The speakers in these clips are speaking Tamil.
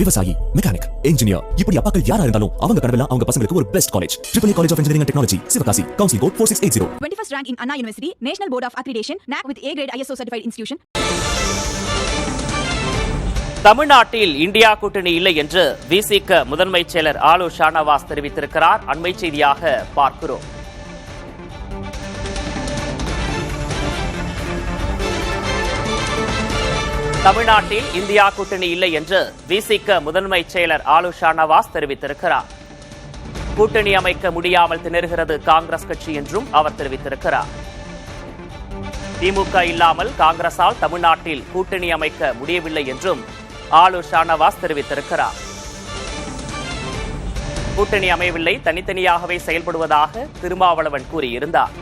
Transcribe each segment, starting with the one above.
விவசாயி, மெக்கானிக், இன்ஜினியர், இப்படி அப்பாக்கள் யாரா இருந்தாலும் அவங்க கனவெல்லாம் அவங்க பசங்களுக்கு ஒரு best college. EEE College of Engineering and Technology, Sivakasi. Counseling code 4680. 21st rank in Anna University, National Board of Accreditation, NAC with A grade ISO certified institution. தமிழ்நாட்டில் இந்தியா கூட்டணி இல்லை என்று விசிக முதன்மைச் செயலர் ஆலு ஷானவாஸ் தெரிவித்திருக்கிறார். அண்மை செய்தியாக பார்க்கிறோம். தமிழ்நாட்டில் இந்தியா கூட்டணி இல்லை என்று விசிக முதன்மைச் செயலர் ஆலு ஷானவாஸ் தெரிவித்திருக்கிறார். கூட்டணி அமைக்க முடியாமல் திணறுகிறது காங்கிரஸ் கட்சி என்றும் அவர் தெரிவித்திருக்கிறார். திமுக இல்லாமல் காங்கிரசால் தமிழ்நாட்டில் கூட்டணி அமைக்க முடியவில்லை என்றும் ஆலு ஷானவாஸ் தெரிவித்திருக்கிறார். கூட்டணி அமையவில்லை, தனித்தனியாகவே செயல்படுவதாக திருமாவளவன் கூறியிருந்தார்.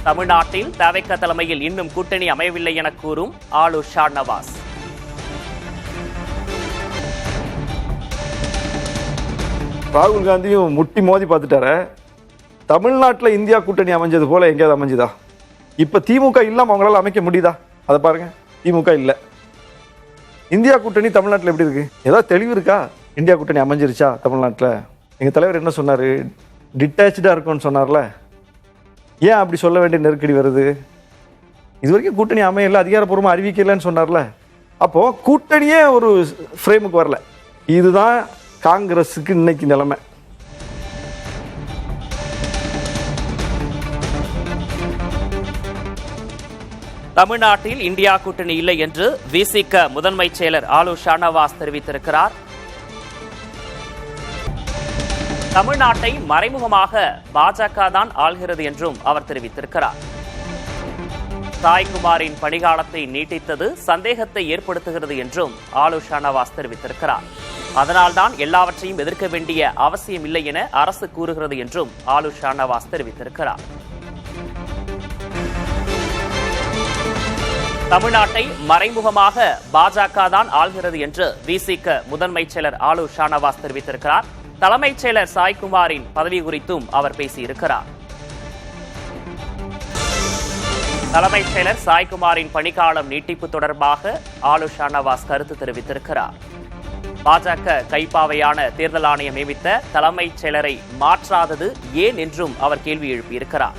தமிழ்நாட்டில் தவிக தலைமையில் இன்னும் கூட்டணி அமையவில்லை என கூறும் ஆலு ஷானவாஸ். ராகுல் காந்தியும் முட்டி மோதி பார்த்துட்டார. தமிழ்நாட்டில் இந்தியா கூட்டணி அமைஞ்சது போல எங்கேயாவது அமைஞ்சுதா? இப்ப திமுக இல்லாம அவங்களால அமைக்க முடியுதா? அதை பாருங்க, திமுக இல்ல. இந்தியா கூட்டணி தமிழ்நாட்டில் எப்படி இருக்கு? ஏதாவது தெளிவு இருக்கா? இந்தியா கூட்டணி அமைஞ்சிருச்சா தமிழ்நாட்டில்? எங்க தலைவர் என்ன சொன்னாரு? டிட்டாச்சா இருக்கும்னு சொன்னார்ல. ஏன் அப்படி சொல்ல வேண்டிய நெருக்கடி வருது? இது வரைக்கும் கூட்டணி அமையல, அதிகாரப்பூர்வமாக அறிவிக்கலன்னு சொன்னார்ல. அப்போ கூட்டணியே ஒரு ஃப்ரேமுக்கு வரல. இதுதான் காங்கிரஸுக்கு இன்னைக்கு நிலைமை. தமிழ்நாட்டில் இந்தியா கூட்டணி இல்லை என்று விசிக முதன்மைச் செயலர் ஆலு ஷானவாஸ் தெரிவித்திருக்கிறார். தமிழ்நாட்டை மறைமுகமாக பாஜக தான் ஆள்கிறது என்றும் அவர் தெரிவித்திருக்கிறார். சாய்குமாரின் பணிகாலத்தை நீட்டித்தது சந்தேகத்தை ஏற்படுத்துகிறது என்றும் ஆலு ஷானவாஸ் தெரிவித்திருக்கிறார். அதனால்தான் எல்லாவற்றையும் எதிர்க்க வேண்டிய அவசியம் இல்லை என அரசு கூறுகிறது என்றும் ஆலு ஷானவாஸ் தெரிவித்திருக்கிறார். தமிழ்நாட்டை மறைமுகமாக பாஜக தான் ஆள்கிறது என்று விசிக முதன்மைச் செயலர் ஆலு ஷானவாஸ் தெரிவித்திருக்கிறார். தலைமைச் செயலர் சாய்குமாரின் பதவி குறித்தும் அவர் பேசியிருக்கிறார். தலைமைச் செயலர் சாய்குமாரின் பணிக்காலம் நீட்டிப்பு தொடர்பாக ஆலு ஷானவாஸ் கருத்து தெரிவித்திருக்கிறார். பாஜக கைப்பாவையான தேர்தல் ஆணையம் நியமித்த தலைமைச் செயலரை மாற்றாதது ஏன் என்றும் அவர் கேள்வி எழுப்பியிருக்கிறார்.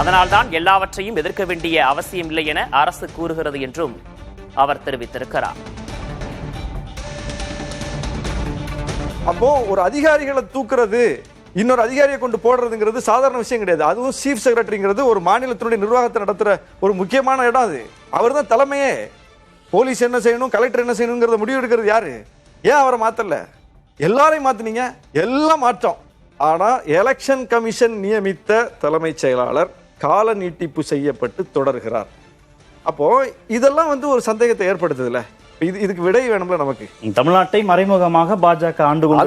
அதனால்தான் எல்லாவற்றையும் எதிர்க்க வேண்டிய அவசியம் இல்லை என அரசு கூறுகிறது என்றும் அவர் தெரிவித்திருக்கிறார். அப்போ ஒரு அதிகாரிகளை தூக்குறது, இன்னொரு அதிகாரியை கொண்டு போடுறதுங்கிறது சாதாரண விஷயம் கிடையாது. அதுவும் சீஃப் செக்ரட்டரிங்கிறது ஒரு மாநிலத்தினுடைய நிர்வாகத்தை நடத்துற ஒரு முக்கியமான இடம். அது அவர் தான் தலைமையே. போலீஸ் என்ன செய்யணும், கலெக்டர் என்ன செய்யணுங்கிறத முடிவு எடுக்கிறது யாரு? ஏன் அவரை மாத்தல? எல்லாரையும் மாத்தினீங்க, எல்லாம் மாற்றம். ஆனா எலெக்ஷன் கமிஷன் நியமித்த தலைமைச் செயலாளர் கால நீட்டிப்பு செய்யப்பட்டு தொடர்கிறார். அப்போ இதெல்லாம் ஒரு சந்தேகத்தை ஏற்படுத்துதுல. இதுக்கு விடை வேணும்ல நமக்கு. தமிழ்நாட்டை மறைமுகமாக பாஜக ஆண்டு கொண்டு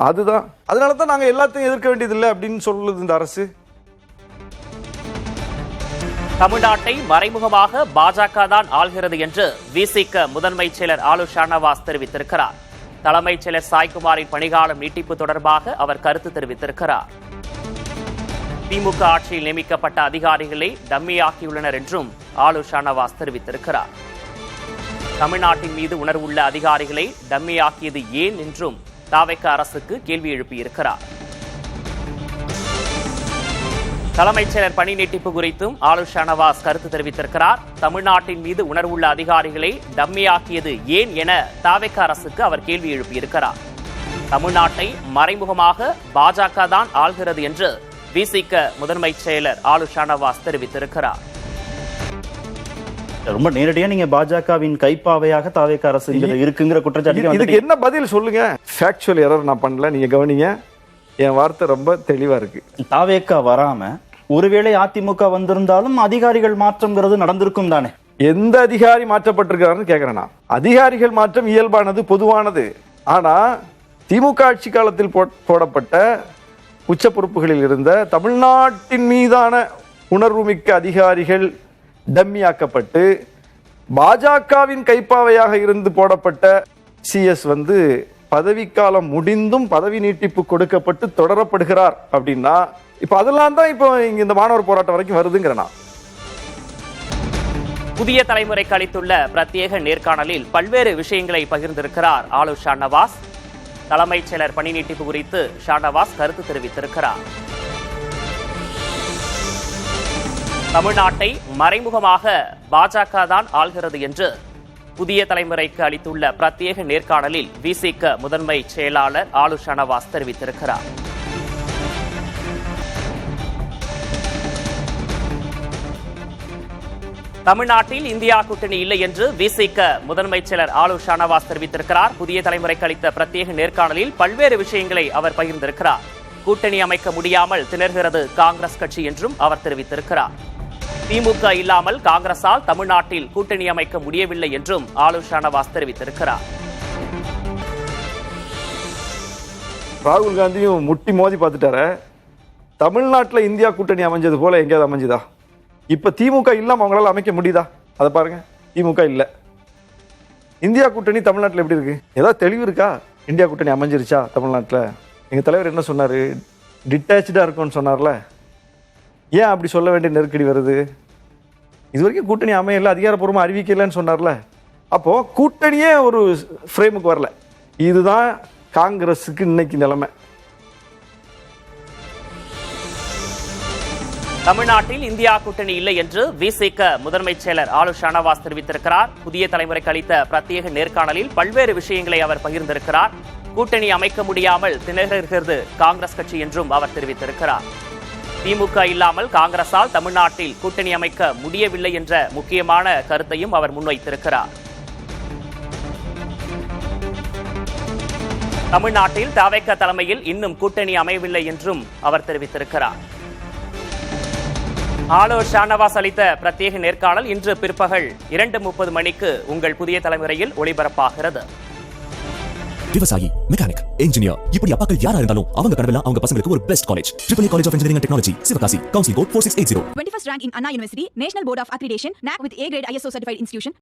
அதுதான் அதனாலதான் நாங்க எல்லாத்தையும் எதிர்க்க வேண்டியதில்லை அப்படின்னு சொல்லுது இந்த அரசு. தமிழ்நாட்டை மறைமுகமாக பாஜக தான் ஆள்கிறது என்று விசிக முதன்மைச் செயலர் ஆலு ஷானவாஸ் தெரிவித்திருக்கிறார். தலைமைச் செயலர் சாய்குமாரின் பணிகாலம் நீட்டிப்பு தொடர்பாக அவர் கருத்து தெரிவித்திருக்கிறார். திமுக ஆட்சியில் நியமிக்கப்பட்ட அதிகாரிகளை டம்மியாக்கியுள்ளனர் என்றும் ஆலு ஷானவாஸ் தெரிவித்திருக்கிறார். தமிழ்நாட்டின் மீது உணர்வுள்ள அதிகாரிகளை டம்மியாக்கியது ஏன் என்றும் தவிக அரசுக்கு கேள்வி எழுப்பியிருக்கிறார். தலைமைச் செயலர் பணி நீட்டிப்பு குறித்தும் ஆலு ஷானவாஸ் கருத்து தெரிவித்திருக்கிறார். தமிழ்நாட்டின் மீது உணர்வுள்ள அதிகாரிகளை டம்மியாக்கியது ஏன் என தவிக அரசுக்கு அவர் கேள்வி எழுப்பியிருக்கிறார். தமிழ்நாட்டை மறைமுகமாக பாஜக தான் ஆள்கிறது என்று விசிக முதன்மைச் செயலர் ஆலு ஷானவாஸ் தெரிவித்திருக்கிறார். ரொம்ப நேரடியா நீங்க பாஜகவின் கைப்பாவையாக தவிக அரசு இருக்குங்கிற குற்றச்சாட்டு. இதுக்கு என்ன பதில் சொல்லுங்க? ஃபேக்சுவல் எரர் நான் பண்ணல, நீங்க கவனிங்க. என் வார்த்தை ரொம்ப தெளிவா இருக்கு. தவிக வராம ஒருவேளை அதிமுக வந்திருந்தாலும் அதிகாரிகள் மாற்றம்ங்கிறது நடந்திருக்கும் தானே? எந்த அதிகாரி மாற்றப்பட்டிருக்காருன்னு கேட்கிறேன் நான். அதிகாரிகள் மாற்றம் இயல்பானது, பொதுவானது. ஆனா திமுக ஆட்சி காலத்தில் போடப்பட்ட உச்ச பொறுப்புகளில் இருந்த தமிழ்நாட்டின் மீதான உணர்வுமிக்க அதிகாரிகள் டம்மியாக்கப்பட்டு பாஜகவின் கைப்பாவையாக இருந்து போடப்பட்ட சிஎஸ் பதவிக்காலம் முடிந்தும் பதவி நீட்டிப்பு கொடுக்கப்பட்டு தொடரப்படுகிறார் அப்படின்னா இப்ப அதெல்லாம் தான் இப்போ இங்க இந்த மாணவர் போராட்டம் வரைக்கும் வருதுங்கிறனா. புதிய தலைமுறைக்கு அளித்துள்ள பிரத்யேக நேர்காணலில் பல்வேறு விஷயங்களை பகிர்ந்திருக்கிறார் ஆளுநர் ஷாநவாஸ். தலைமைச் செயலர் பணி நீட்டிப்பு குறித்து ஷாநவாஸ் கருத்து தெரிவித்திருக்கிறார். தமிழ்நாட்டை மறைமுகமாக பாஜக தான் ஆள்கிறது என்று புதிய தலைமுறைக்கு அளித்துள்ள பிரத்யேக நேர்காணலில் விசிக முதன்மை செயலாளர் ஆளுநர் ஷாநவாஸ் தெரிவித்திருக்கிறார். தமிழ்நாட்டில் இந்தியா கூட்டணி இல்லை என்று விசிக முதன்மை செயலர் ஆளுநர் ஷாநவாஸ் தெரிவித்திருக்கிறார். புதிய தலைமுறைக்கு அளித்த பிரத்யேக நேர்காணலில் பல்வேறு விஷயங்களை அவர் பகிர்ந்திருக்கிறார். கூட்டணி அமைக்க முடியாமல் திணறுகிறது காங்கிரஸ் கட்சி என்றும் அவர் தெரிவித்திருக்கிறார். திமுக இல்லாமல் காங்கிரசால் தமிழ்நாட்டில் கூட்டணி அமைக்க முடியவில்லை என்றும் ஆளுநர் ஷாநவாஸ் தெரிவித்திருக்கிறார். ராகுல் காந்தியும் முட்டி மோதி பார்த்துட்டார. தமிழ்நாட்டில் இந்தியா கூட்டணி அமைஞ்சது போல எங்கேயாவது அமைஞ்சுதா? இப்ப திமுக இல்லாம அவங்களால அமைக்க முடியுதா? அதை பாருங்க, திமுக இல்ல. இந்தியா கூட்டணி தமிழ்நாட்டில் எப்படி இருக்கு? ஏதாவது தெளிவு இருக்கா? இந்தியா கூட்டணி அமைஞ்சிருச்சா தமிழ்நாட்டில்? எங்க தலைவர் என்ன சொன்னாரு? டிட்டாச்சா இருக்கும்னு சொன்னார்ல. ஏன் அப்படி சொல்ல வேண்டிய நெருக்கடி வருது? இது வரைக்கும் கூட்டணி அமையல, அதிகாரப்பூர்வமா அறிவிக்கலன்னு சொன்னார்ல. அப்போ கூட்டணியே ஒரு ஃப்ரேமுக்கு வரல. இதுதான் காங்கிரஸுக்கு இன்னைக்கு நிலைமை. தமிழ்நாட்டில் இந்தியா கூட்டணி இல்லை என்று விசிக முதன்மை செயலர் ஆளுநர் ஷாநவாஸ் தெரிவித்திருக்கிறார். புதிய தலைமுறைக்கு அளித்த பிரத்யேக நேர்காணலில் பல்வேறு விஷயங்களை அவர் பகிர்ந்திருக்கிறார். கூட்டணி அமைக்க முடியாமல் திணறுகிறது காங்கிரஸ் கட்சி என்றும் அவர் தெரிவித்திருக்கிறார். திமுக இல்லாமல் காங்கிரசால் தமிழ்நாட்டில் கூட்டணி அமைக்க முடியவில்லை என்ற முக்கியமான கருத்தையும் அவர் முன்வைத்திருக்கிறார். தமிழ்நாட்டில் தவேக தலைமையில் இன்னும் கூட்டணி அமையவில்லை என்றும் அவர் தெரிவித்திருக்கிறார். ஆளுநர் ஷாநவாஸ் அளித்த பிரத்யேக நேர்காணல் இன்று பிற்பகல் 2:30 மணிக்கு உங்கள் புதிய தலைமுறையில் ஒளிபரப்பாகிறது. விவசாயி, மெக்கானிக், இன்ஜினியர், இப்படி அப்பாக்கள் யாரா இருந்தாலும் அவங்க கனவெல்லாம் அவங்க பசங்களுக்கு ஒரு best college. Triple college of engineering and technology, Sivakasi. Counselling code 4680. 21st rank in Anna University, National Board of Accreditation, NAC with A grade ISO certified institution.